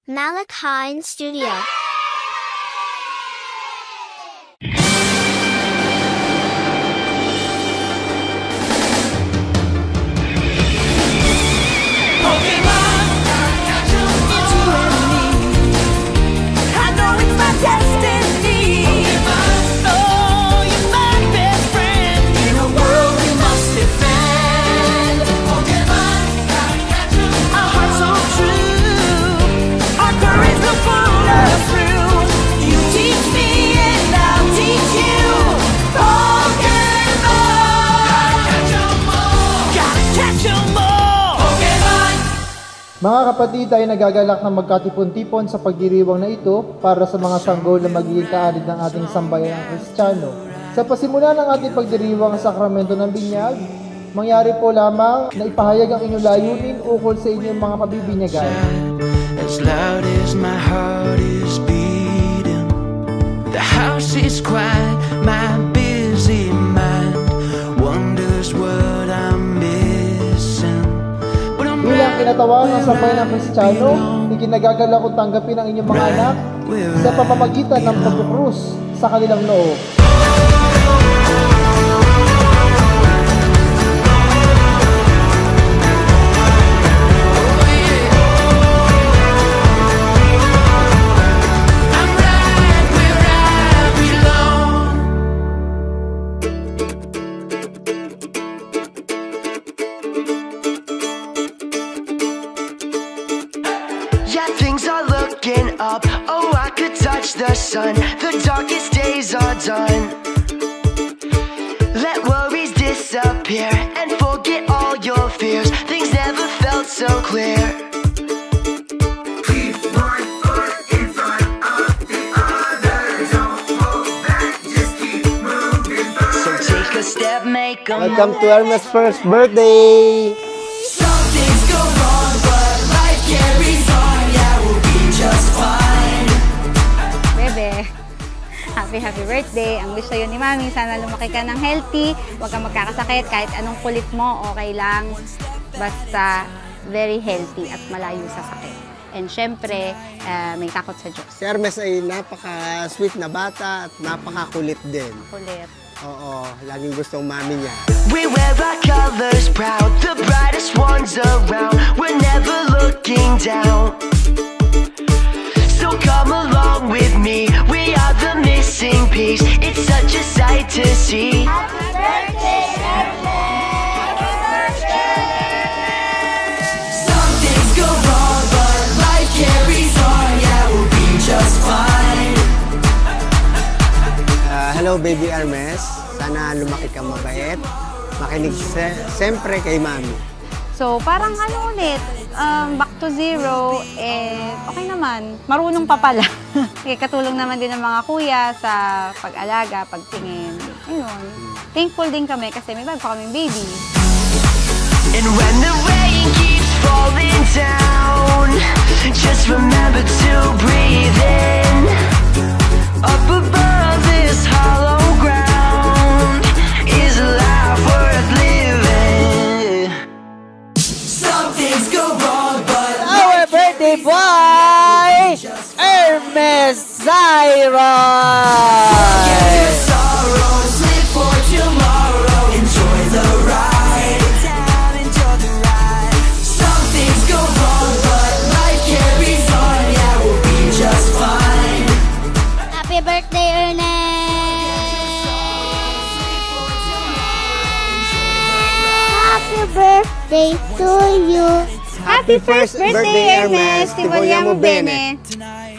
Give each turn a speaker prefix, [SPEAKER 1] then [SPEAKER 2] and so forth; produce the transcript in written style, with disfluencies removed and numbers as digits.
[SPEAKER 1] Malakine Studio.
[SPEAKER 2] Mga kapatid, tayo nagagalak na magkatipon-tipon sa pagdiriwang na ito para sa mga sanggol na magiging kaarid ng ating sambayang Kristiyano. Sa pasimula ng ating pagdiriwang sa sakramento ng binyag, mangyari po lamang na ipahayag ang inyong layunin ukol sa inyong mga pabibinyagan.
[SPEAKER 3] As loud as my heart is beating, the house is quiet, my busy mind wonders what I'm missing.
[SPEAKER 2] Bilang kinatawan ng sambayan ng Kristiyano, ikinagagalak kung tanggapin ang inyong mga anak sa pamamagitan ng pagkukrus sa kanilang noo.
[SPEAKER 3] Things are looking up, oh I could touch the sun. The darkest days are done. Let worries disappear and forget all your fears. Things never felt so clear. Keep one foot in front of the other. Don't hold back, just keep moving forward. So take a step, make a move.
[SPEAKER 2] Welcome to Hermes' first birthday!
[SPEAKER 3] Some things go wrong, but life carries on. Just fine.
[SPEAKER 4] Bebe, happy birthday. Ang wish sa'yo ni Mami, sana lumaki ka ng healthy, huwag kang magkakasakit, kahit anong kulit mo, okay lang. Basta very healthy at malayo sa sakit. And syempre, may takot sa Diyos.
[SPEAKER 5] Si Hermes ay napaka-sweet na bata at napaka-kulit din.
[SPEAKER 4] Kulit.
[SPEAKER 5] Oo, laging gustong mami niya.
[SPEAKER 3] We wear our colors proud, the brightest ones around. We're never looking down. So come along with me, we are the missing piece. It's such a sight to see.
[SPEAKER 1] Happy birthday, Happy birthday!
[SPEAKER 3] Some things go wrong, but life carries on. Yeah, we'll be just fine.
[SPEAKER 5] Hello baby Hermes, sana lumaki ka mabait, makinig siyempre kay mami.
[SPEAKER 4] So, parang ano ulit, back to zero, okay naman. Marunong pa pala. Katulong naman din ng mga kuya sa pag-alaga, pagtingin. Ayun. Thankful din kami kasi may bago kaming baby.
[SPEAKER 3] And when the rain keeps falling down, just remember to breathe in. Up above this hollow ground is a life worth living. Some things go wrong, but
[SPEAKER 2] Our birthday boy, Hermes Zyron!
[SPEAKER 3] your sorrows, live for tomorrow. Enjoy the ride. Enjoy the ride. Some things go wrong, but life carries on. Yeah, we'll be just fine.
[SPEAKER 1] Happy birthday, Ernest! Happy birthday to you!
[SPEAKER 4] Happy first birthday, Ernest!
[SPEAKER 5] Ti vogliamo bene.
[SPEAKER 3] Tonight